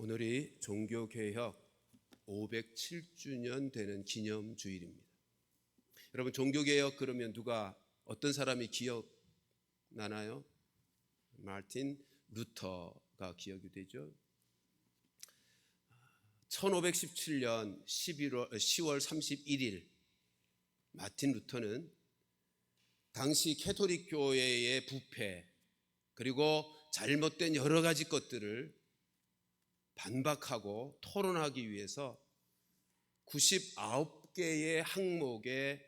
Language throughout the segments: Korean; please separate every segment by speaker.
Speaker 1: 오늘이 종교개혁 507주년 되는 기념주일입니다. 여러분, 종교개혁 그러면 어떤 사람이 기억나나요? 마틴 루터가 기억이 되죠. 1517년 10월 31일 마틴 루터는 당시 캐토릭 교회의 부패 그리고 잘못된 여러 가지 것들을 반박하고 토론하기 위해서 99개의 항목의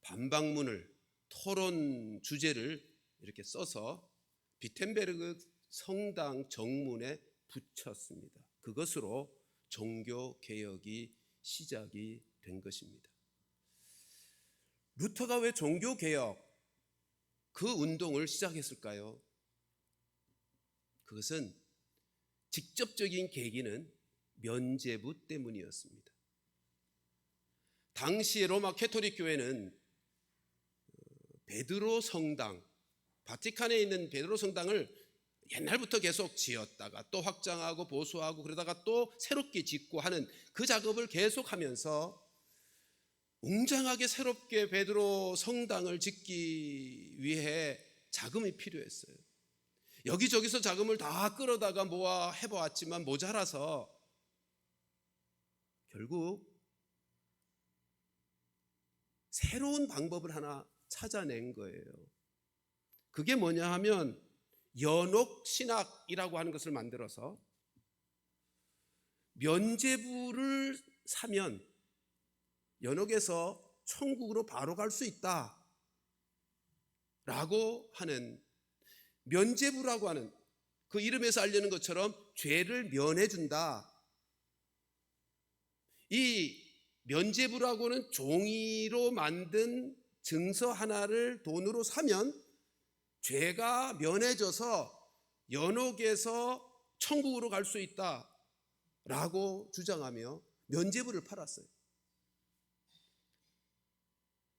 Speaker 1: 반박문을, 토론 주제를 이렇게 써서 비텐베르그 성당 정문에 붙였습니다. 그것으로 종교개혁이 시작이 된 것입니다. 루터가 왜 종교개혁 그 운동을 시작했을까요? 그것은 직접적인 계기는 면죄부 때문이었습니다. 당시 로마 캐토릭 교회는 베드로 성당, 바티칸에 있는 베드로 성당을 옛날부터 계속 지었다가 또 확장하고 보수하고 그러다가 또 새롭게 짓고 하는 그 작업을 계속하면서 웅장하게 새롭게 베드로 성당을 짓기 위해 자금이 필요했어요. 여기저기서 자금을 다 끌어다가 모아 해보았지만 모자라서 결국 새로운 방법을 하나 찾아낸 거예요. 그게 뭐냐 하면 연옥신학이라고 하는 것을 만들어서 면죄부를 사면 연옥에서 천국으로 바로 갈 수 있다 라고 하는, 면죄부라고 하는 그 이름에서 알려는 것처럼 죄를 면해준다. 이 면죄부라고는 종이로 만든 증서 하나를 돈으로 사면 죄가 면해져서 연옥에서 천국으로 갈 수 있다라고 주장하며 면죄부를 팔았어요.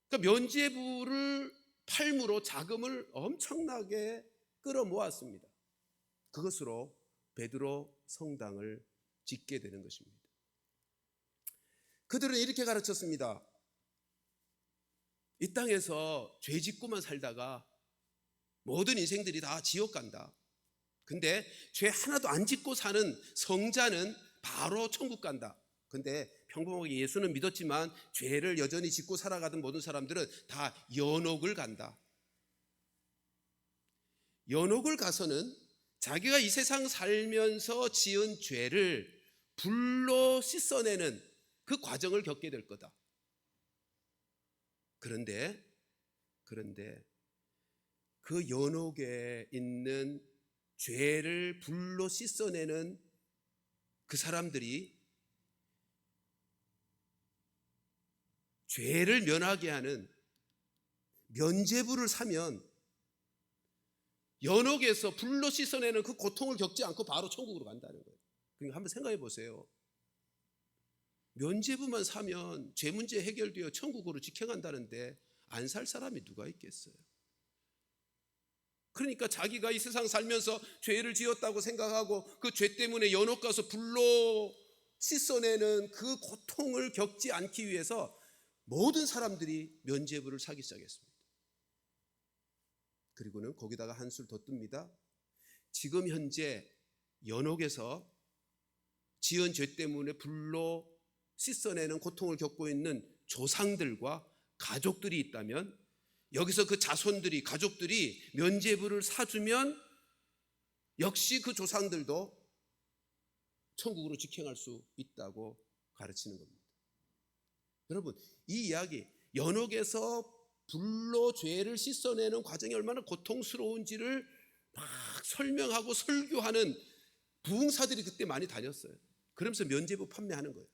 Speaker 1: 그러니까 면죄부를 팔므로 자금을 엄청나게 끌어모았습니다. 그것으로 베드로 성당을 짓게 되는 것입니다. 그들은 이렇게 가르쳤습니다. 이 땅에서 죄 짓고만 살다가 모든 인생들이 다 지옥 간다. 근데 죄 하나도 안 짓고 사는 성자는 바로 천국 간다. 근데 평범하게 예수는 믿었지만 죄를 여전히 짓고 살아가던 모든 사람들은 다 연옥을 간다. 연옥을 가서는 자기가 이 세상 살면서 지은 죄를 불로 씻어내는 그 과정을 겪게 될 거다. 그런데 그 연옥에 있는 죄를 불로 씻어내는 그 사람들이 죄를 면하게 하는 면죄부를 사면 연옥에서 불로 씻어내는 그 고통을 겪지 않고 바로 천국으로 간다는 거예요. 그러니까 한번 생각해 보세요. 면죄부만 사면 죄 문제 해결되어 천국으로 직행한다는데 안 살 사람이 누가 있겠어요? 그러니까 자기가 이 세상 살면서 죄를 지었다고 생각하고 그 죄 때문에 연옥 가서 불로 씻어내는 그 고통을 겪지 않기 위해서 모든 사람들이 면죄부를 사기 시작했습니다. 그리고는 거기다가 한술 더 뜹니다. 지금 현재 연옥에서 지은 죄 때문에 불로 씻어내는 고통을 겪고 있는 조상들과 가족들이 있다면 여기서 그 자손들이, 가족들이 면죄부를 사주면 역시 그 조상들도 천국으로 직행할 수 있다고 가르치는 겁니다. 여러분, 이 이야기, 연옥에서 불로 죄를 씻어내는 과정이 얼마나 고통스러운지를 막 설명하고 설교하는 부흥사들이 그때 많이 다녔어요. 그러면서 면죄부 판매하는 거예요.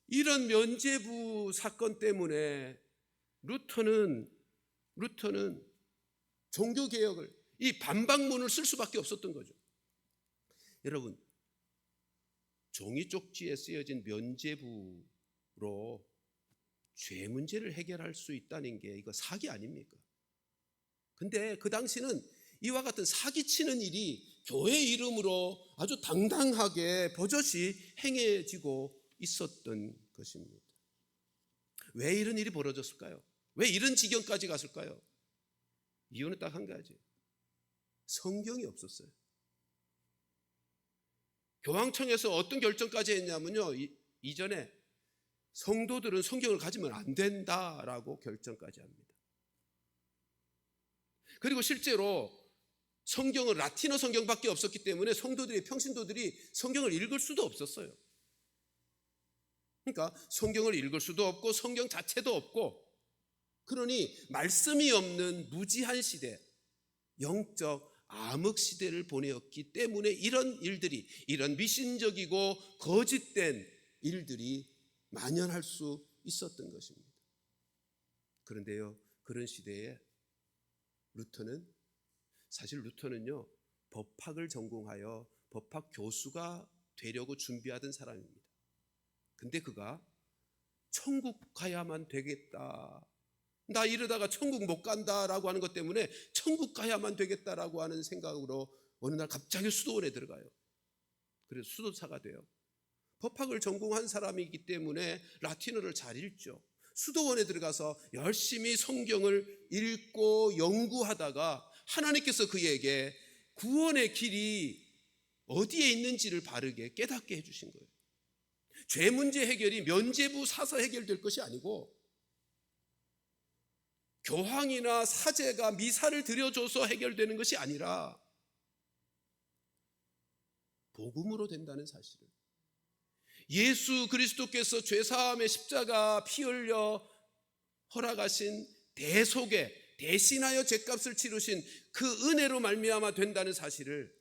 Speaker 1: 이런 면죄부 사건 때문에 루터는 종교개혁을, 이 반박문을 쓸 수밖에 없었던 거죠. 여러분, 종이 쪽지에 쓰여진 면죄부로 죄 문제를 해결할 수 있다는 게 이거 사기 아닙니까? 근데 그 당시는 이와 같은 사기치는 일이 교회 이름으로 아주 당당하게 버젓이 행해지고 있었던 것입니다. 왜 이런 일이 벌어졌을까요? 왜 이런 지경까지 갔을까요? 이유는 딱 한 가지. 성경이 없었어요. 교황청에서 어떤 결정까지 했냐면요, 이전에 성도들은 성경을 가지면 안 된다라고 결정까지 합니다. 그리고 실제로 성경은 라틴어 성경밖에 없었기 때문에 성도들이, 평신도들이 성경을 읽을 수도 없었어요. 그러니까 성경을 읽을 수도 없고 성경 자체도 없고, 그러니 말씀이 없는 무지한 시대, 영적 암흑 시대를 보내었기 때문에 이런 일들이, 이런 미신적이고 거짓된 일들이 만연할 수 있었던 것입니다. 그런데요, 그런 시대에 루터는요 법학을 전공하여 법학 교수가 되려고 준비하던 사람입니다. 근데 그가 천국 가야만 되겠다, 나 이러다가 천국 못 간다라고 하는 것 때문에 천국 가야만 되겠다라고 하는 생각으로 어느 날 갑자기 수도원에 들어가요. 그래서 수도사가 돼요. 법학을 전공한 사람이기 때문에 라틴어를 잘 읽죠. 수도원에 들어가서 열심히 성경을 읽고 연구하다가 하나님께서 그에게 구원의 길이 어디에 있는지를 바르게 깨닫게 해주신 거예요. 죄 문제 해결이 면죄부 사서 해결될 것이 아니고, 교황이나 사제가 미사를 드려줘서 해결되는 것이 아니라 복음으로 된다는 사실을, 예수 그리스도께서 죄사함의 십자가 피 흘려 허락하신 대속에 대신하여 죄값을 치르신 그 은혜로 말미암아 된다는 사실을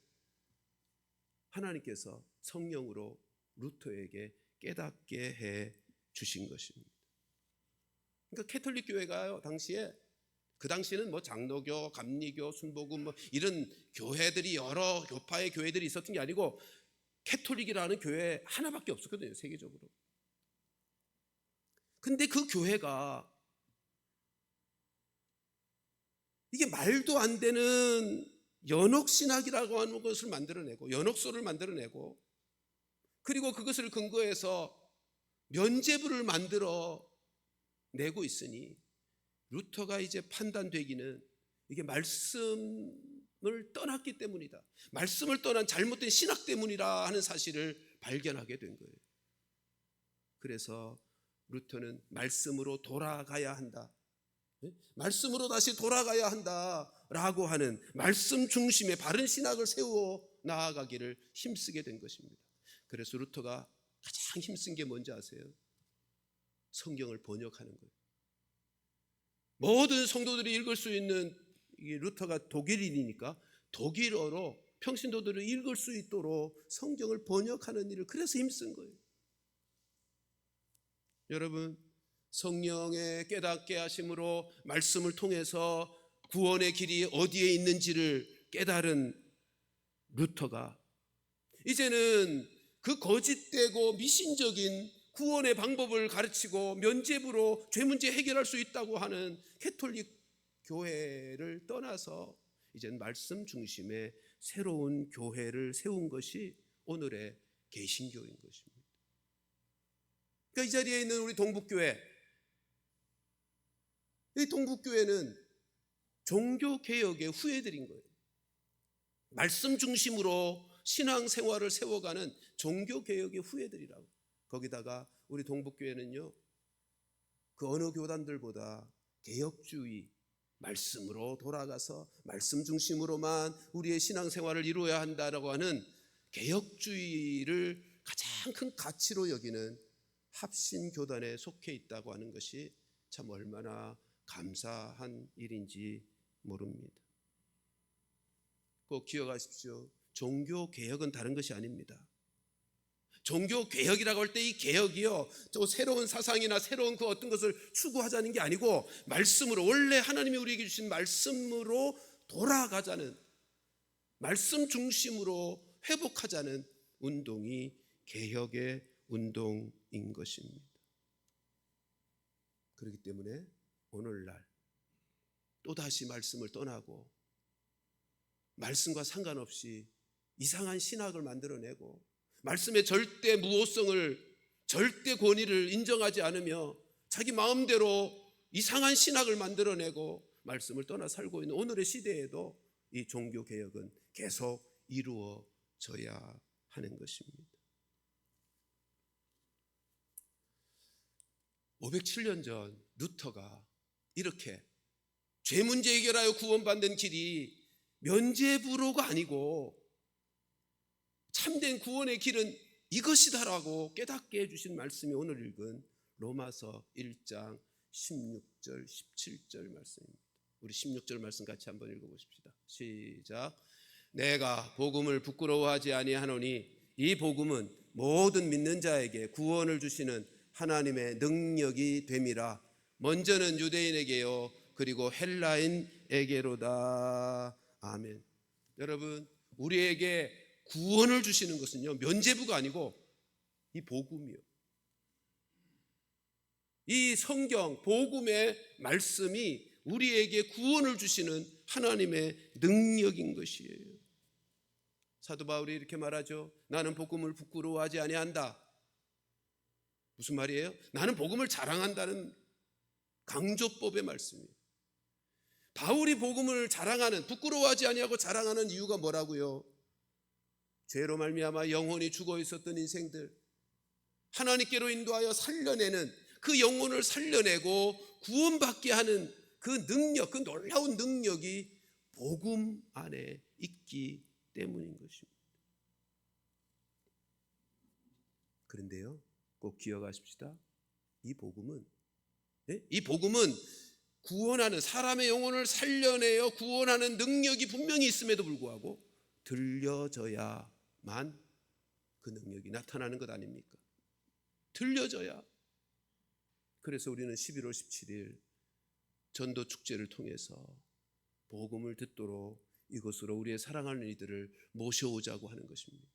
Speaker 1: 하나님께서 성령으로 루터에게 깨닫게 해 주신 것입니다. 그러니까 캐톨릭 교회가요, 그 당시에는 뭐 장로교, 감리교, 순복음 뭐 이런 교회들이, 여러 교파의 교회들이 있었던 게 아니고 캐톨릭이라는 교회 하나밖에 없었거든요, 세계적으로. 근데 그 교회가 이게 말도 안 되는 연옥신학이라고 하는 것을 만들어내고, 연옥소를 만들어내고, 그리고 그것을 근거해서 면죄부를 만들어 내고 있으니 루터가 이제 판단되기는 이게 말씀을 떠났기 때문이다, 말씀을 떠난 잘못된 신학 때문이라 하는 사실을 발견하게 된 거예요. 그래서 루터는 말씀으로 돌아가야 한다, 말씀으로 다시 돌아가야 한다라고 하는 말씀 중심의 바른 신학을 세워 나아가기를 힘쓰게 된 것입니다. 그래서 루터가 가장 힘쓴 게 뭔지 아세요? 성경을 번역하는 거예요. 모든 성도들이 읽을 수 있는, 루터가 독일인이니까 독일어로 평신도들을 읽을 수 있도록 성경을 번역하는 일을 그래서 힘쓴 거예요. 여러분, 성령의 깨닫게 하심으로 말씀을 통해서 구원의 길이 어디에 있는지를 깨달은 루터가 이제는 그 거짓되고 미신적인 구원의 방법을 가르치고 면죄부로 죄 문제 해결할 수 있다고 하는 캐톨릭 교회를 떠나서 이제는 말씀 중심의 새로운 교회를 세운 것이 오늘의 개신교인 것입니다. 그러니까 이 자리에 있는 우리 동북교회, 이 동북교회는 종교개혁의 후예들인 거예요. 말씀 중심으로 신앙생활을 세워가는 종교개혁의 후예들이라고. 거기다가 우리 동북교회는요, 그 어느 교단들보다 개혁주의, 말씀으로 돌아가서 말씀 중심으로만 우리의 신앙생활을 이루어야 한다라고 하는 개혁주의를 가장 큰 가치로 여기는 합신교단에 속해 있다고 하는 것이 참 얼마나 감사한 일인지 모릅니다. 꼭 기억하십시오. 종교개혁은 다른 것이 아닙니다. 종교개혁이라고 할 때 이 개혁이요, 또 새로운 사상이나 새로운 그 어떤 것을 추구하자는 게 아니고 말씀으로, 원래 하나님이 우리에게 주신 말씀으로 돌아가자는, 말씀 중심으로 회복하자는 운동이 개혁의 운동인 것입니다. 그렇기 때문에 오늘날 또다시 말씀을 떠나고 말씀과 상관없이 이상한 신학을 만들어내고 말씀의 절대 무호성을, 절대 권위를 인정하지 않으며 자기 마음대로 이상한 신학을 만들어내고 말씀을 떠나 살고 있는 오늘의 시대에도 이 종교개혁은 계속 이루어져야 하는 것입니다. 507년 전 루터가 이렇게 죄 문제 해결하여 구원받는 길이 면죄부로가 아니고 참된 구원의 길은 이것이다라고 깨닫게 해주신 말씀이 오늘 읽은 로마서 1장 16절 17절 말씀입니다. 우리 16절 말씀 같이 한번 읽어보십시다. 시작. 내가 복음을 부끄러워하지 아니하노니 이 복음은 모든 믿는 자에게 구원을 주시는 하나님의 능력이 됨이라. 먼저는 유대인에게요 그리고 헬라인에게로다. 아멘. 여러분, 우리에게 구원을 주시는 것은요 면죄부가 아니고 이 복음이요, 이 성경 복음의 말씀이 우리에게 구원을 주시는 하나님의 능력인 것이에요. 사도 바울이 이렇게 말하죠. 나는 복음을 부끄러워하지 아니한다. 무슨 말이에요? 나는 복음을 자랑한다는 강조법의 말씀이에요. 바울이 복음을 자랑하는, 부끄러워하지 아니하고 자랑하는 이유가 뭐라고요? 죄로 말미암아 영혼이 죽어 있었던 인생들, 하나님께로 인도하여 살려내는 그 영혼을 살려내고 구원받게 하는 그 능력, 그 놀라운 능력이 복음 안에 있기 때문인 것입니다. 그런데요, 꼭 기억하십시다. 이 복음은 구원하는, 사람의 영혼을 살려내어 구원하는 능력이 분명히 있음에도 불구하고 들려져야만 그 능력이 나타나는 것 아닙니까? 들려져야. 그래서 우리는 11월 17일 전도 축제를 통해서 복음을 듣도록 이곳으로 우리의 사랑하는 이들을 모셔오자고 하는 것입니다.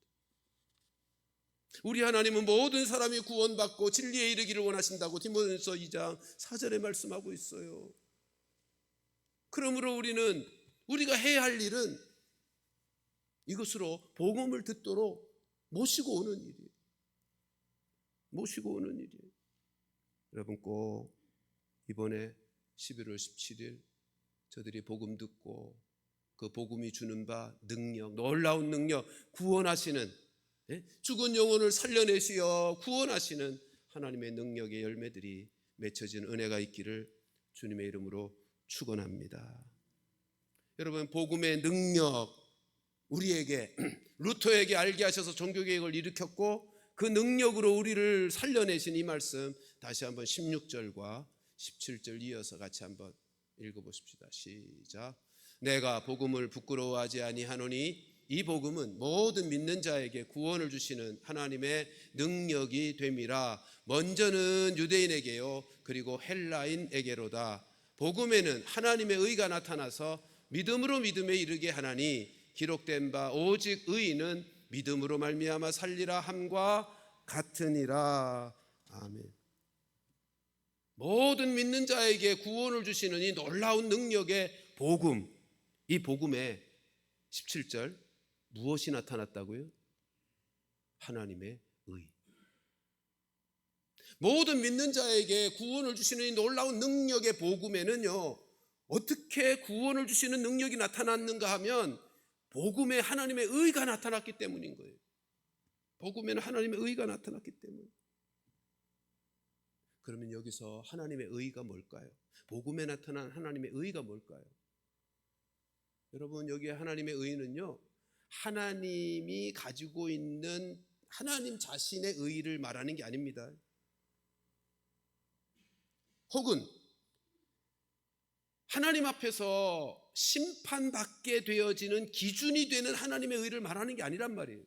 Speaker 1: 우리 하나님은 모든 사람이 구원받고 진리에 이르기를 원하신다고 디모데전서 2장 4절에 말씀하고 있어요. 그러므로 우리가 해야 할 일은 이것으로 복음을 듣도록 모시고 오는 일이에요. 모시고 오는 일이에요. 여러분, 꼭 이번에 11월 17일 저들이 복음 듣고 그 복음이 주는 바 능력, 놀라운 능력, 구원하시는, 죽은 영혼을 살려내시어 구원하시는 하나님의 능력의 열매들이 맺혀진 은혜가 있기를 주님의 이름으로 축원합니다. 여러분, 복음의 능력, 우리에게, 루터에게 알게 하셔서 종교개혁을 일으켰고 그 능력으로 우리를 살려내신 이 말씀 다시 한번 16절과 17절 이어서 같이 한번 읽어보십시다. 시작. 내가 복음을 부끄러워하지 아니하노니 이 복음은 모든 믿는 자에게 구원을 주시는 하나님의 능력이 됨이라. 먼저는 유대인에게요 그리고 헬라인에게로다. 복음에는 하나님의 의가 나타나서 믿음으로 믿음에 이르게 하나니 기록된 바 오직 의인은 믿음으로 말미암아 살리라 함과 같으니라. 아멘. 모든 믿는 자에게 구원을 주시는 이 놀라운 능력의 복음, 이 복음에 17절 무엇이 나타났다고요? 하나님의 의. 모든 믿는 자에게 구원을 주시는 이 놀라운 능력의 복음에는요 어떻게 구원을 주시는 능력이 나타났는가 하면 복음에 하나님의 의가 나타났기 때문인 거예요. 복음에는 하나님의 의가 나타났기 때문에. 그러면 여기서 하나님의 의가 뭘까요? 복음에 나타난 하나님의 의가 뭘까요? 여러분, 여기에 하나님의 의는요 하나님이 가지고 있는 하나님 자신의 의를 말하는 게 아닙니다. 혹은 하나님 앞에서 심판받게 되어지는 기준이 되는 하나님의 의를 말하는 게 아니란 말이에요.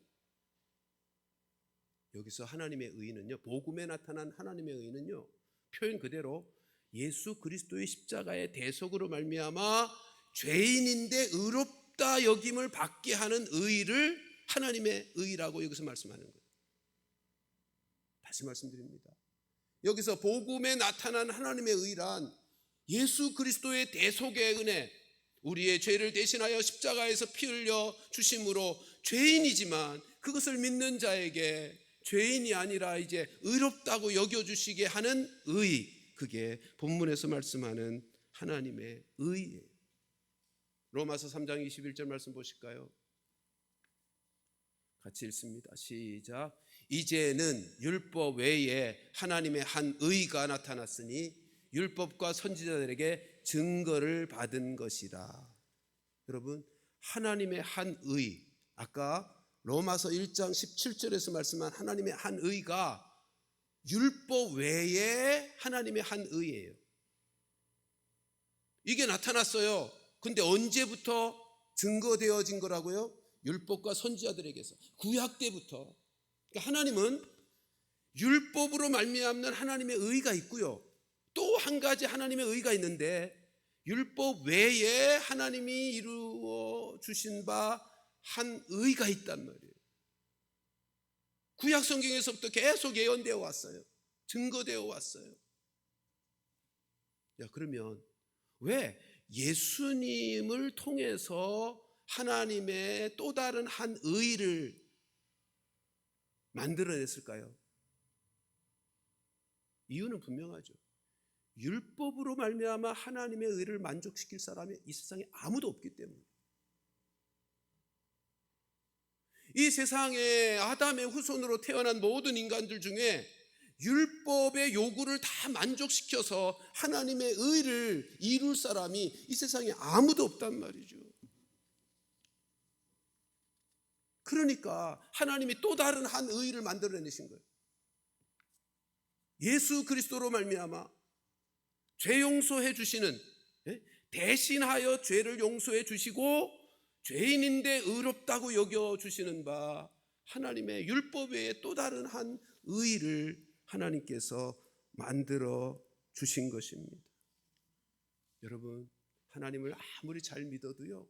Speaker 1: 여기서 하나님의 의는요, 복음에 나타난 하나님의 의는요, 표현 그대로 예수 그리스도의 십자가의 대속으로 말미암아 죄인인데 의롭다 여김을 받게 하는 의를 하나님의 의라고 여기서 말씀하는 거예요. 다시 말씀드립니다. 여기서 복음에 나타난 하나님의 의란 예수 그리스도의 대속의 은혜, 우리의 죄를 대신하여 십자가에서 피 흘려 주심으로 죄인이지만 그것을 믿는 자에게 죄인이 아니라 이제 의롭다고 여겨주시게 하는 의, 그게 본문에서 말씀하는 하나님의 의예요. 로마서 3장 21절 말씀 보실까요? 같이 읽습니다. 시작. 이제는 율법 외에 하나님의 한 의가 나타났으니 율법과 선지자들에게 증거를 받은 것이다. 여러분, 하나님의 한 의, 아까 로마서 1장 17절에서 말씀한 하나님의 한 의가 율법 외에 하나님의 한 의예요. 이게 나타났어요. 근데 언제부터 증거되어진 거라고요? 율법과 선지자들에게서, 구약 때부터. 그러니까 하나님은 율법으로 말미암는 하나님의 의가 있고요, 또 한 가지 하나님의 의가 있는데 율법 외에 하나님이 이루어 주신 바 한 의가 있단 말이에요. 구약 성경에서부터 계속 예언되어 왔어요. 증거되어 왔어요. 야, 그러면 왜 예수님을 통해서 하나님의 또 다른 한 의를 만들어냈을까요? 이유는 분명하죠. 율법으로 말미암아 하나님의 의를 만족시킬 사람이 이 세상에 아무도 없기 때문에. 이 세상에 아담의 후손으로 태어난 모든 인간들 중에 율법의 요구를 다 만족시켜서 하나님의 의를 이룰 사람이 이 세상에 아무도 없단 말이죠. 그러니까 하나님이 또 다른 한 의를 만들어내신 거예요. 예수 그리스도로 말미암아 죄 용서해 주시는, 대신하여 죄를 용서해 주시고 죄인인데 의롭다고 여겨주시는 바 하나님의 율법 외에 또 다른 한 의를 하나님께서 만들어 주신 것입니다. 여러분, 하나님을 아무리 잘 믿어도요,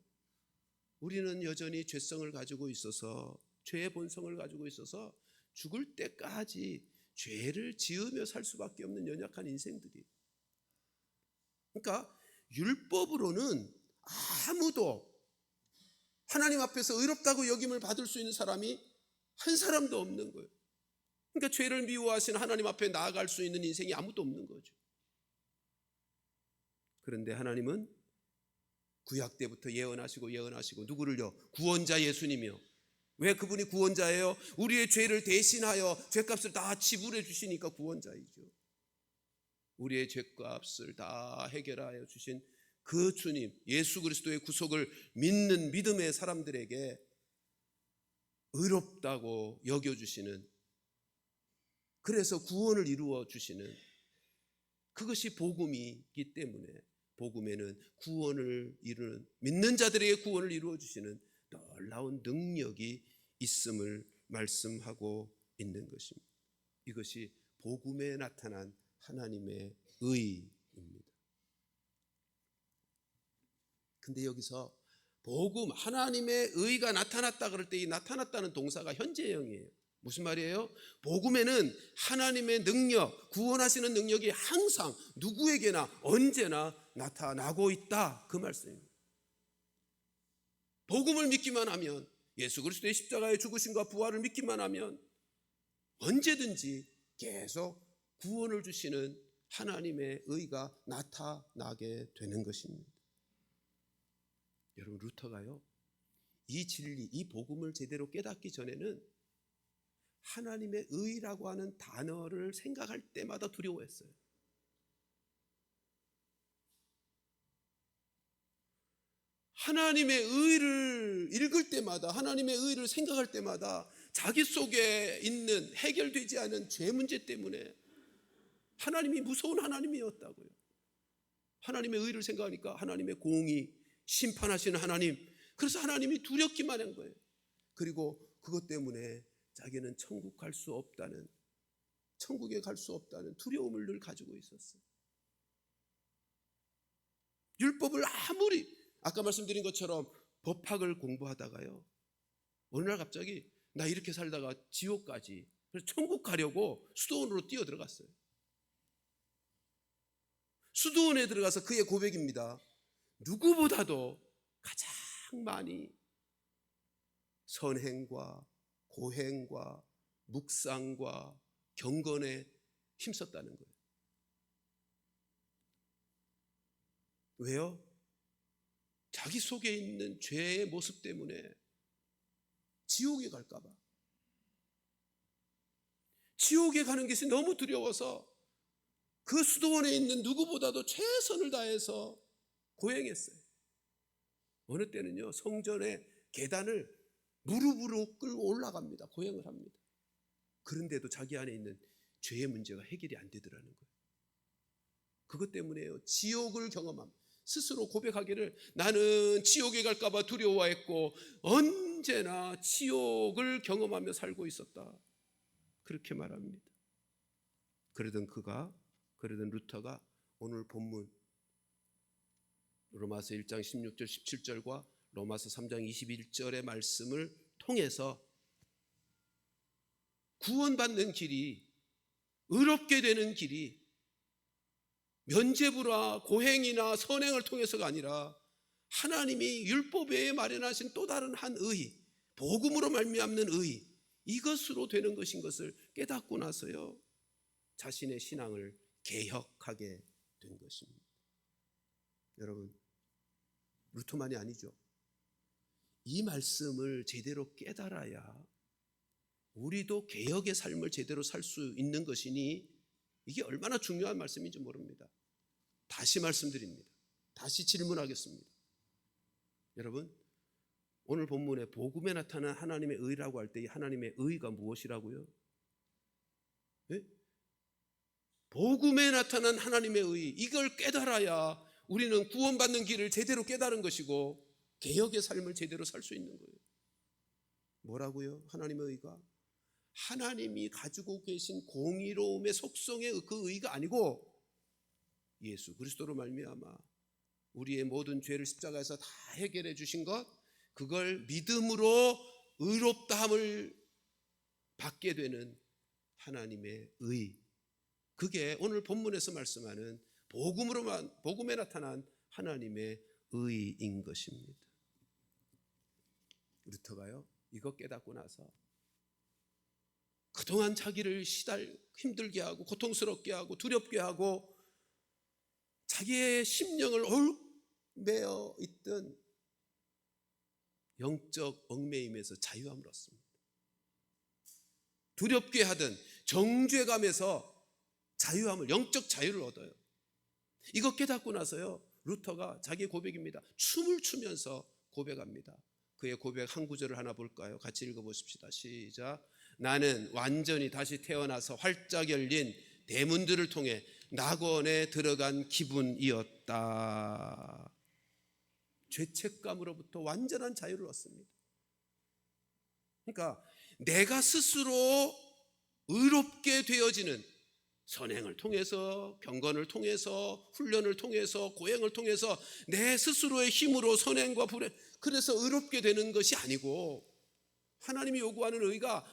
Speaker 1: 우리는 여전히 죄성을 가지고 있어서, 죄의 본성을 가지고 있어서 죽을 때까지 죄를 지으며 살 수밖에 없는 연약한 인생들이. 그러니까 율법으로는 아무도 하나님 앞에서 의롭다고 여김을 받을 수 있는 사람이 한 사람도 없는 거예요. 그러니까 죄를 미워하시는 하나님 앞에 나아갈 수 있는 인생이 아무도 없는 거죠. 그런데 하나님은 구약 때부터 예언하시고 누구를요? 구원자 예수님이요. 왜 그분이 구원자예요? 우리의 죄를 대신하여 죄값을 다 지불해 주시니까 구원자이죠. 우리의 죄값을 다 해결하여 주신 그 주님, 예수 그리스도의 구속을 믿는 믿음의 사람들에게 의롭다고 여겨주시는, 그래서 구원을 이루어 주시는, 그것이 복음이기 때문에 복음에는 구원을 이루는, 믿는 자들에게 구원을 이루어 주시는 놀라운 능력이 있음을 말씀하고 있는 것입니다. 이것이 복음에 나타난 하나님의 의입니다. 근데 여기서 복음, 하나님의 의가 나타났다 그럴 때 이 나타났다는 동사가 현재형이에요. 무슨 말이에요? 복음에는 하나님의 능력, 구원하시는 능력이 항상 누구에게나 언제나 나타나고 있다, 그 말씀입니다. 복음을 믿기만 하면, 예수 그리스도의 십자가의 죽으심과 부활을 믿기만 하면 언제든지 계속 구원을 주시는 하나님의 의가 나타나게 되는 것입니다. 여러분, 루터가요, 이 진리, 이 복음을 제대로 깨닫기 전에는 하나님의 의라고 하는 단어를 생각할 때마다 두려워했어요. 하나님의 의를 읽을 때마다, 하나님의 의를 생각할 때마다 자기 속에 있는 해결되지 않은 죄 문제 때문에 하나님이 무서운 하나님이었다고요. 하나님의 의를 생각하니까 하나님의 공의, 심판하시는 하나님, 그래서 하나님이 두렵기만 한 거예요. 그리고 그것 때문에 자기는 천국에 갈 수 없다는 두려움을 늘 가지고 있었어요. 율법을 아무리, 아까 말씀드린 것처럼 법학을 공부하다가요, 어느 날 갑자기 나 이렇게 살다가 지옥까지, 그래서 천국 가려고 수도원으로 뛰어 들어갔어요. 수도원에 들어가서 그의 고백입니다. 누구보다도 가장 많이 선행과 고행과 묵상과 경건에 힘썼다는 거예요. 왜요? 자기 속에 있는 죄의 모습 때문에 지옥에 갈까 봐. 지옥에 가는 것이 너무 두려워서 그 수도원에 있는 누구보다도 최선을 다해서 고행했어요. 어느 때는요, 성전의 계단을 무릎으로 끌고 올라갑니다. 고행을 합니다. 그런데도 자기 안에 있는 죄의 문제가 해결이 안 되더라는 거예요. 그것 때문에요, 지옥을 경험함. 스스로 고백하기를 나는 지옥에 갈까 봐 두려워했고 언제나 지옥을 경험하며 살고 있었다, 그렇게 말합니다. 그러던 루터가 오늘 본문 로마서 1장 16절 17절과 로마서 3장 21절의 말씀을 통해서 구원받는 길이, 의롭게 되는 길이 면죄부나 고행이나 선행을 통해서가 아니라 하나님이 율법에 마련하신 또 다른 한 의, 복음으로 말미암는 의, 이것으로 되는 것인 것을 깨닫고 나서요, 자신의 신앙을 개혁하게 된 것입니다. 여러분, 루터만이 아니죠. 이 말씀을 제대로 깨달아야 우리도 개혁의 삶을 제대로 살 수 있는 것이니 이게 얼마나 중요한 말씀인지 모릅니다. 다시 말씀드립니다. 다시 질문하겠습니다. 여러분, 오늘 본문에 복음에 나타난 하나님의 의라고 할 때 이 하나님의 의가 무엇이라고요? 네? 복음에 나타난 하나님의 의, 이걸 깨달아야 우리는 구원받는 길을 제대로 깨달은 것이고 개혁의 삶을 제대로 살 수 있는 거예요. 뭐라고요? 하나님의 의가 하나님이 가지고 계신 공의로움의 속성의 그 의가 아니고 예수 그리스도로 말미암아 우리의 모든 죄를 십자가에서 다 해결해 주신 것, 그걸 믿음으로 의롭다함을 받게 되는 하나님의 의, 그게 오늘 본문에서 말씀하는 복음에 나타난 하나님의 의인 것입니다. 루터가요, 이거 깨닫고 나서 그동안 자기를 힘들게 하고 고통스럽게 하고 두렵게 하고 자기의 심령을 얽매여 있던 영적 얽매임에서 자유함을 얻습니다. 두렵게 하던 정죄감에서 자유함을, 영적 자유를 얻어요. 이거 깨닫고 나서요, 루터가 자기 고백입니다. 춤을 추면서 고백합니다. 그의 고백 한 구절을 하나 볼까요? 같이 읽어보십시다. 시작. 나는 완전히 다시 태어나서 활짝 열린 대문들을 통해 낙원에 들어간 기분이었다. 죄책감으로부터 완전한 자유를 얻습니다. 그러니까 내가 스스로 의롭게 되어지는 선행을 통해서, 경건을 통해서, 훈련을 통해서, 고행을 통해서 내 스스로의 힘으로 선행과 불행, 그래서 의롭게 되는 것이 아니고 하나님이 요구하는 의가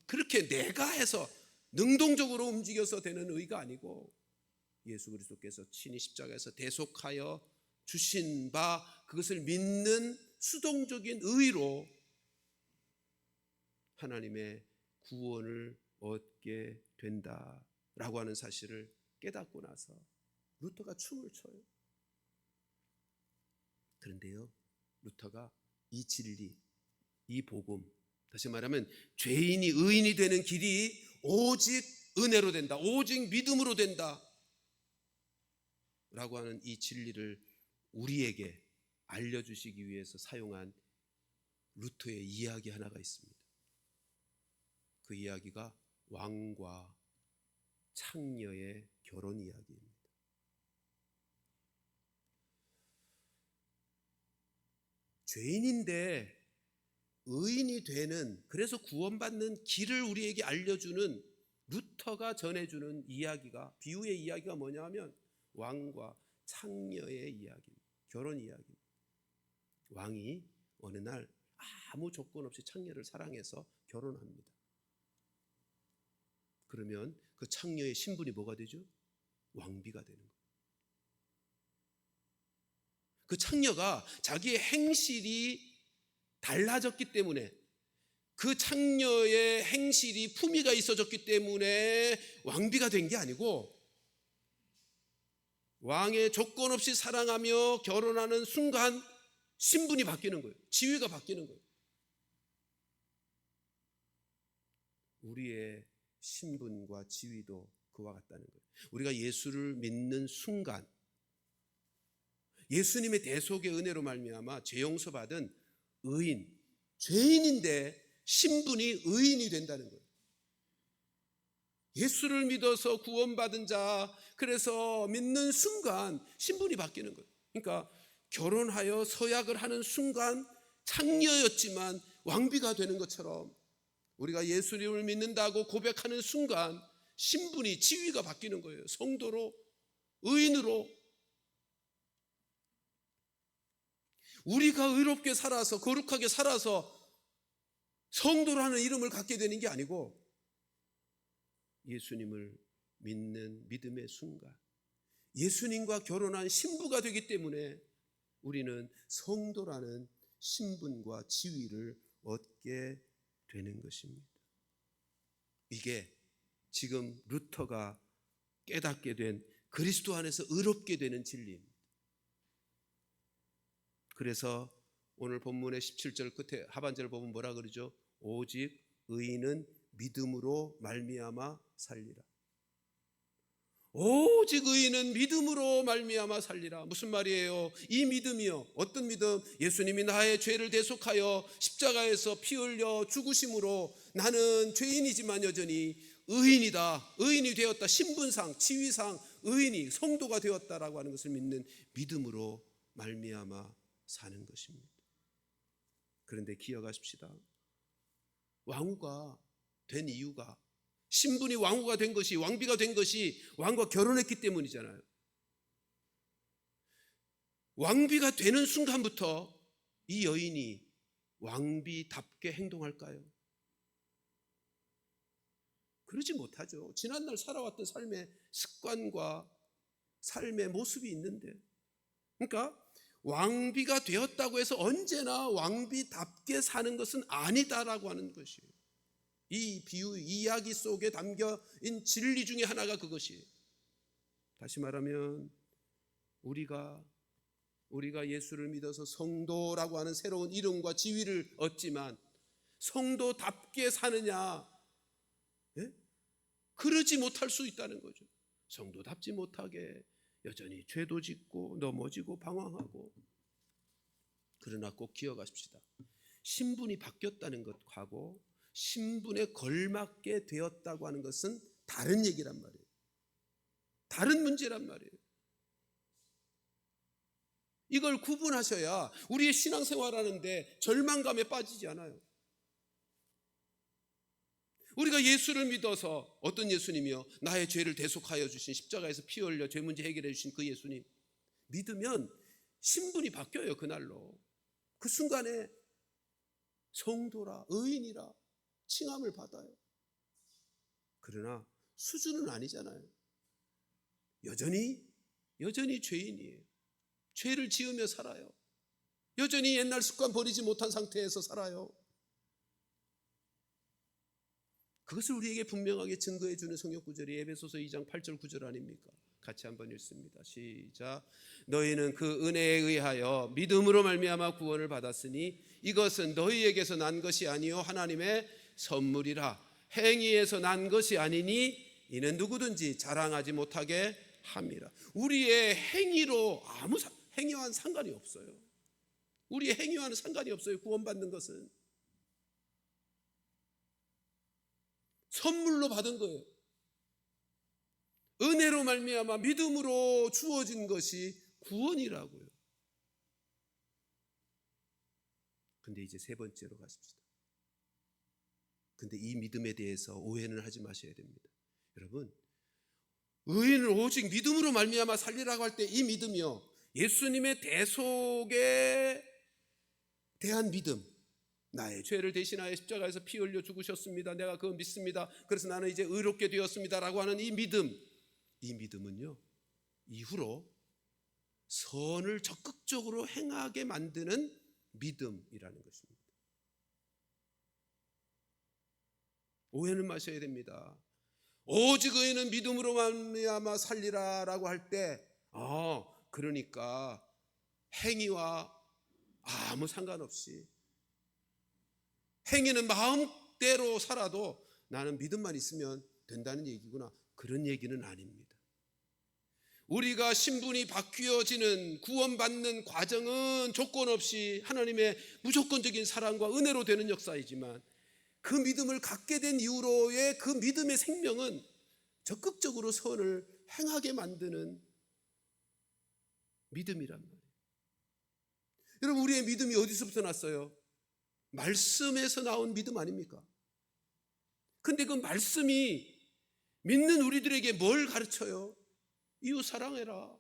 Speaker 1: 그렇게 내가 해서 능동적으로 움직여서 되는 의가 아니고 예수 그리스도께서 친히 십자가에서 대속하여 주신 바 그것을 믿는 수동적인 의로 하나님의 구원을 얻게 된다라고 하는 사실을 깨닫고 나서 루터가 춤을 춰요. 그런데요, 루터가 이 진리, 이 복음, 다시 말하면 죄인이 의인이 되는 길이 오직 은혜로 된다, 오직 믿음으로 된다 라고 하는 이 진리를 우리에게 알려주시기 위해서 사용한 루터의 이야기 하나가 있습니다. 그 이야기가 왕과 창녀의 결혼 이야기입니다. 죄인인데 의인이 되는, 그래서 구원받는 길을 우리에게 알려주는 루터가 전해주는 이야기가, 비유의 이야기가 뭐냐 하면 왕과 창녀의 이야기입니다. 결혼 이야기입니다. 왕이 어느 날 아무 조건 없이 창녀를 사랑해서 결혼합니다. 그러면 그 창녀의 신분이 뭐가 되죠? 왕비가 되는 거예요. 그 창녀가 자기의 행실이 달라졌기 때문에, 그 창녀의 행실이 품위가 있어졌기 때문에 왕비가 된 게 아니고, 왕의 조건 없이 사랑하며 결혼하는 순간 신분이 바뀌는 거예요. 지위가 바뀌는 거예요. 우리의 신분과 지위도 그와 같다는 거예요. 우리가 예수를 믿는 순간, 예수님의 대속의 은혜로 말미암아 죄 용서받은 의인, 죄인인데 신분이 의인이 된다는 거예요. 예수를 믿어서 구원받은 자, 그래서 믿는 순간 신분이 바뀌는 거예요. 그러니까 결혼하여 서약을 하는 순간 창녀였지만 왕비가 되는 것처럼, 우리가 예수님을 믿는다고 고백하는 순간 신분이, 지위가 바뀌는 거예요. 성도로, 의인으로. 우리가 의롭게 살아서, 거룩하게 살아서 성도라는 이름을 갖게 되는 게 아니고, 예수님을 믿는 믿음의 순간, 예수님과 결혼한 신부가 되기 때문에 우리는 성도라는 신분과 지위를 얻게 되는 것입니다. 이게 지금 루터가 깨닫게 된, 그리스도 안에서 의롭게 되는 진리입니다. 그래서 오늘 본문의 17절 끝에 하반절을 보면 뭐라 그러죠? 오직 의인은 믿음으로 말미암아 살리라. 오직 의인은 믿음으로 말미암아 살리라. 무슨 말이에요? 이 믿음이요, 어떤 믿음? 예수님이 나의 죄를 대속하여 십자가에서 피 흘려 죽으심으로 나는 죄인이지만 여전히 의인이다, 의인이 되었다, 신분상, 지위상 의인이, 성도가 되었다라고 하는 것을 믿는 믿음으로 말미암아 사는 것입니다. 그런데 기억하십시다. 왕후가 된 이유가, 신분이 왕후가 된 것이, 왕비가 된 것이 왕과 결혼했기 때문이잖아요. 왕비가 되는 순간부터 이 여인이 왕비답게 행동할까요? 그러지 못하죠. 지난날 살아왔던 삶의 습관과 삶의 모습이 있는데, 그러니까 왕비가 되었다고 해서 언제나 왕비답게 사는 것은 아니다라고 하는 것이에요. 이 비유, 이 이야기 속에 담겨인 진리 중에 하나가 그것이에요. 다시 말하면 우리가 예수를 믿어서 성도라고 하는 새로운 이름과 지위를 얻지만 성도답게 사느냐? 예? 그러지 못할 수 있다는 거죠. 성도답지 못하게 여전히 죄도 짓고 넘어지고 방황하고. 그러나 꼭 기억하십시다. 신분이 바뀌었다는 것하고 신분에 걸맞게 되었다고 하는 것은 다른 얘기란 말이에요. 다른 문제란 말이에요. 이걸 구분하셔야 우리의 신앙생활하는데 절망감에 빠지지 않아요. 우리가 예수를 믿어서, 어떤 예수님이요? 나의 죄를 대속하여 주신, 십자가에서 피 흘려 죄 문제 해결해 주신 그 예수님 믿으면 신분이 바뀌어요. 그날로, 그 순간에 성도라, 의인이라 칭함을 받아요. 그러나 수준은 아니잖아요. 여전히 죄인이에요. 죄를 지으며 살아요. 여전히 옛날 습관 버리지 못한 상태에서 살아요. 그것을 우리에게 분명하게 증거해 주는 성경 구절이 에베소서 2장 8절 9절 아닙니까? 같이 한번 읽습니다. 시작. 너희는 그 은혜에 의하여 믿음으로 말미암아 구원을 받았으니 이것은 너희에게서 난 것이 아니요 하나님의 선물이라. 행위에서 난 것이 아니니 이는 누구든지 자랑하지 못하게 함이라. 우리의 행위로 행위와는 상관이 없어요. 우리의 행위와는 상관이 없어요. 구원받는 것은 선물로 받은 거예요. 은혜로 말미암아 믿음으로 주어진 것이 구원이라고요. 근데 이제 세 번째로 가십시다. 근데 이 믿음에 대해서 오해는 하지 마셔야 됩니다. 여러분, 의인을 오직 믿음으로 말미암아 살리라고 할 때 이 믿음이요, 예수님의 대속에 대한 믿음, 나의 죄를 대신하여 십자가에서 피 흘려 죽으셨습니다, 내가 그거 믿습니다, 그래서 나는 이제 의롭게 되었습니다 라고 하는 이 믿음은요, 이후로 선을 적극적으로 행하게 만드는 믿음이라는 것입니다. 오해는 마셔야 됩니다. 오직 의인은 믿음으로 말미암아 살리라라고 할 때 그러니까 행위와 아무 상관없이 행위는 마음대로 살아도 나는 믿음만 있으면 된다는 얘기구나, 그런 얘기는 아닙니다. 우리가 신분이 바뀌어지는 구원받는 과정은 조건 없이 하나님의 무조건적인 사랑과 은혜로 되는 역사이지만 그 믿음을 갖게 된 이후로의 그 믿음의 생명은 적극적으로 선을 행하게 만드는 믿음이란 말이에요. 여러분, 우리의 믿음이 어디서부터 났어요? 말씀에서 나온 믿음 아닙니까? 근데 그 말씀이 믿는 우리들에게 뭘 가르쳐요? 이웃 사랑해라,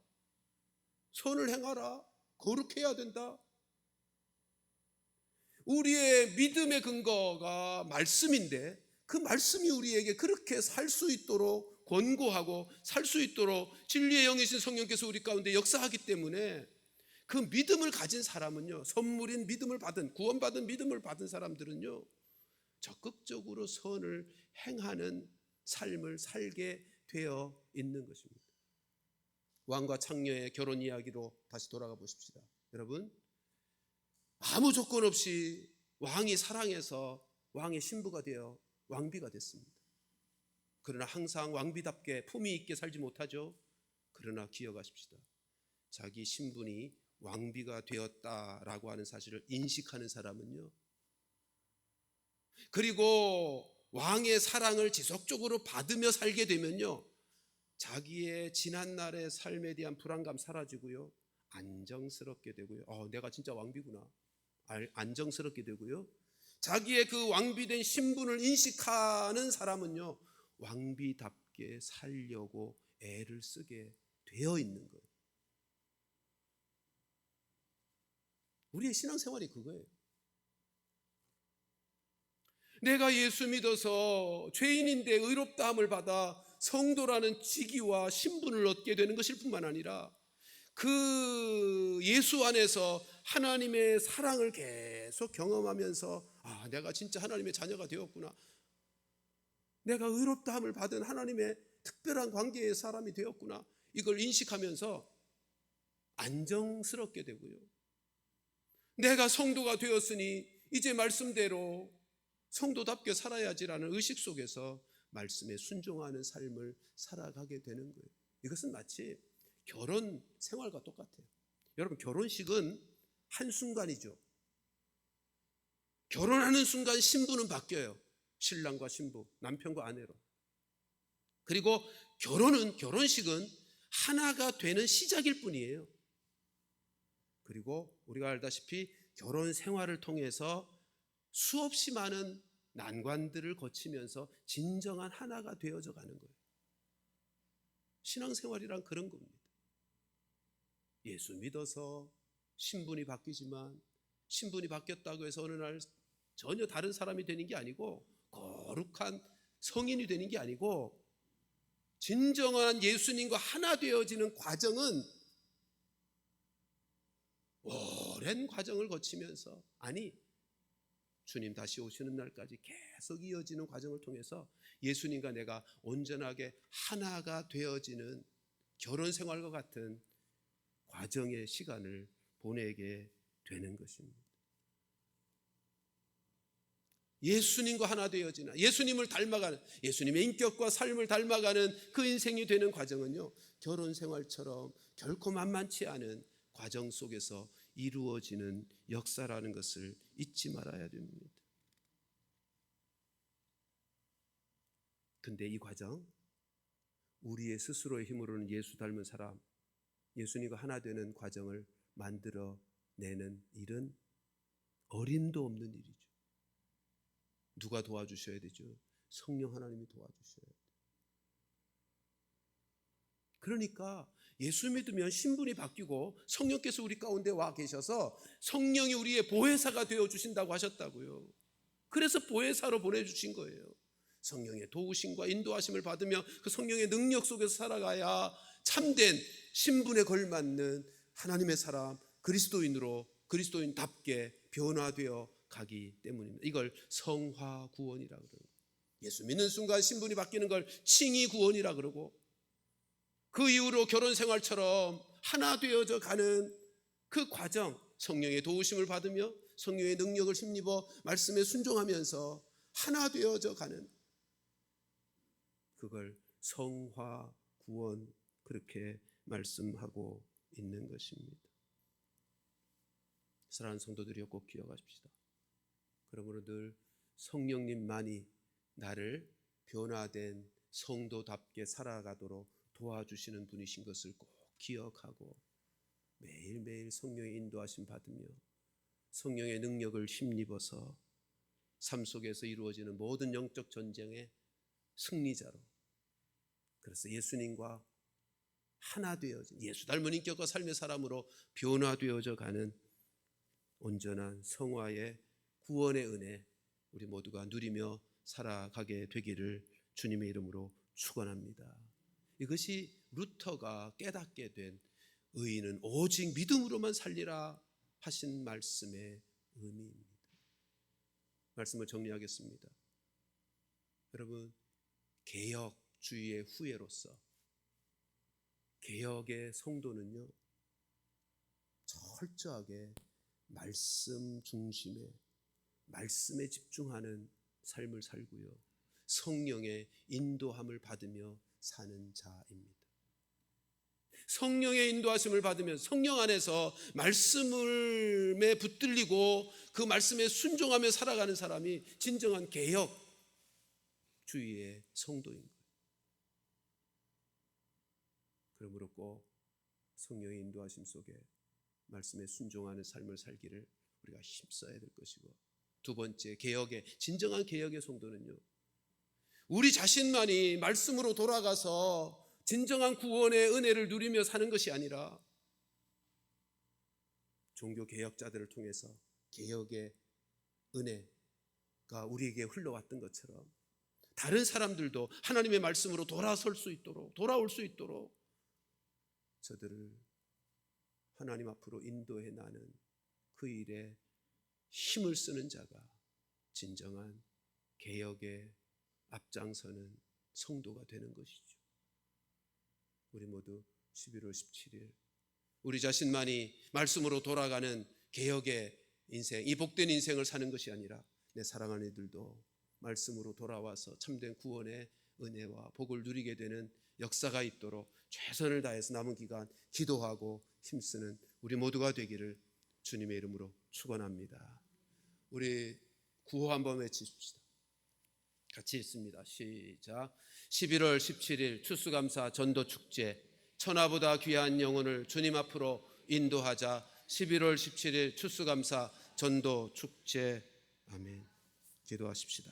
Speaker 1: 선을 행하라, 거룩해야 된다. 우리의 믿음의 근거가 말씀인데 그 말씀이 우리에게 그렇게 살 수 있도록 권고하고 살 수 있도록 진리의 영이신 성령께서 우리 가운데 역사하기 때문에 그 믿음을 가진 사람은요, 선물인 믿음을 받은, 구원받은 믿음을 받은 사람들은요, 적극적으로 선을 행하는 삶을 살게 되어 있는 것입니다. 왕과 창녀의 결혼 이야기로 다시 돌아가 보십시다. 여러분, 아무 조건 없이 왕이 사랑해서 왕의 신부가 되어 왕비가 됐습니다. 그러나 항상 왕비답게 품위 있게 살지 못하죠. 그러나 기억하십시다. 자기 신분이 왕비가 되었다라고 하는 사실을 인식하는 사람은요, 그리고 왕의 사랑을 지속적으로 받으며 살게 되면요, 자기의 지난날의 삶에 대한 불안감 사라지고요, 안정스럽게 되고요, 내가 진짜 왕비구나, 안정스럽게 되고요, 자기의 그 왕비된 신분을 인식하는 사람은요, 왕비답게 살려고 애를 쓰게 되어 있는 거예요. 우리의 신앙생활이 그거예요. 내가 예수 믿어서 죄인인데 의롭다함을 받아 성도라는 직위와 신분을 얻게 되는 것일 뿐만 아니라 그 예수 안에서 하나님의 사랑을 계속 경험하면서 내가 진짜 하나님의 자녀가 되었구나, 내가 의롭다함을 받은 하나님의 특별한 관계의 사람이 되었구나, 이걸 인식하면서 안정스럽게 되고요, 내가 성도가 되었으니 이제 말씀대로 성도답게 살아야지라는 의식 속에서 말씀에 순종하는 삶을 살아가게 되는 거예요. 이것은 마치 결혼 생활과 똑같아요. 여러분, 결혼식은 한순간이죠. 결혼하는 순간 신부는 바뀌어요. 신랑과 신부, 남편과 아내로. 그리고 결혼식은 하나가 되는 시작일 뿐이에요. 그리고 우리가 알다시피 결혼 생활을 통해서 수없이 많은 난관들을 거치면서 진정한 하나가 되어져 가는 거예요. 신앙생활이란 그런 겁니다. 예수 믿어서 신분이 바뀌지만 신분이 바뀌었다고 해서 어느 날 전혀 다른 사람이 되는 게 아니고, 거룩한 성인이 되는 게 아니고, 진정한 예수님과 하나 되어지는 과정은 오랜 과정을 거치면서, 주님 다시 오시는 날까지 계속 이어지는 과정을 통해서 예수님과 내가 온전하게 하나가 되어지는 결혼 생활과 같은 과정의 시간을 보내게 되는 것입니다. 예수님과 하나 되어지나, 예수님을 닮아가는, 예수님의 인격과 삶을 닮아가는 그 인생이 되는 과정은요, 결혼 생활처럼 결코 만만치 않은 과정 속에서 이루어지는 역사라는 것을 잊지 말아야 됩니다. 근데 이 과정, 우리의 스스로의 힘으로는 예수 닮은 사람, 예수님과 하나 되는 과정을 만들어내는 일은 어림도 없는 일이죠. 누가 도와주셔야 되죠? 성령 하나님이 도와주셔야 돼요. 그러니까 예수 믿으면 신분이 바뀌고 성령께서 우리 가운데 와 계셔서 성령이 우리의 보혜사가 되어주신다고 하셨다고요. 그래서 보혜사로 보내주신 거예요. 성령의 도우심과 인도하심을 받으며 그 성령의 능력 속에서 살아가야 참된 신분에 걸맞는 하나님의 사람 그리스도인으로 그리스도인답게 변화되어 가기 때문입니다. 이걸 성화 구원이라고 그러고, 예수 믿는 순간 신분이 바뀌는 걸 칭의 구원이라 그러고, 그 이후로 결혼 생활처럼 하나 되어져 가는 그 과정, 성령의 도우심을 받으며 성령의 능력을 힘입어 말씀에 순종하면서 하나 되어져 가는, 그걸 성화 구원, 그렇게 말씀하고 있는 것입니다. 사랑하는 성도들이여, 꼭 기억하십시다. 그러므로 늘 성령님만이 나를 변화된 성도답게 살아가도록 도와주시는 분이신 것을 꼭 기억하고 매일매일 성령의 인도하심 받으며 성령의 능력을 힘입어서 삶 속에서 이루어지는 모든 영적 전쟁의 승리자로, 그래서 예수님과 하나 되어진 예수 닮은 인격과 삶의 사람으로 변화되어져 가는 온전한 성화의 구원의 은혜, 우리 모두가 누리며 살아가게 되기를 주님의 이름으로 축원합니다. 이것이 루터가 깨닫게 된 의인은 오직 믿음으로만 살리라 하신 말씀의 의미입니다. 말씀을 정리하겠습니다. 여러분, 개혁주의의 후예로서 개혁의 성도는요, 철저하게 말씀 중심의, 말씀에 집중하는 삶을 살고요, 성령의 인도함을 받으며 사는 자입니다. 성령의 인도하심을 받으면 성령 안에서 말씀에 붙들리고 그 말씀에 순종하며 살아가는 사람이 진정한 개혁주의의 성도인 거예요. 그러므로 꼭 성령의 인도하심 속에 말씀에 순종하는 삶을 살기를 우리가 힘써야 될 것이고, 두 번째, 진정한 개혁의 성도는요, 우리 자신만이 말씀으로 돌아가서 진정한 구원의 은혜를 누리며 사는 것이 아니라 종교 개혁자들을 통해서 개혁의 은혜가 우리에게 흘러왔던 것처럼 다른 사람들도 하나님의 말씀으로 돌아올 수 있도록 저들을 하나님 앞으로 인도해 나는 그 일에 힘을 쓰는 자가 진정한 개혁의 앞장서는 성도가 되는 것이죠. 우리 모두 11월 17일 우리 자신만이 말씀으로 돌아가는 개혁의 인생, 이 복된 인생을 사는 것이 아니라 내 사랑하는 이들도 말씀으로 돌아와서 참된 구원의 은혜와 복을 누리게 되는 역사가 있도록 최선을 다해서 남은 기간 기도하고 힘쓰는 우리 모두가 되기를 주님의 이름으로 축원합니다. 우리 구호 한번 외치십시다. 같이 읽습니다. 시작. 11월 17일 추수감사 전도축제, 천하보다 귀한 영혼을 주님 앞으로 인도하자. 11월 17일 추수감사 전도축제. 아멘. 기도하십시다.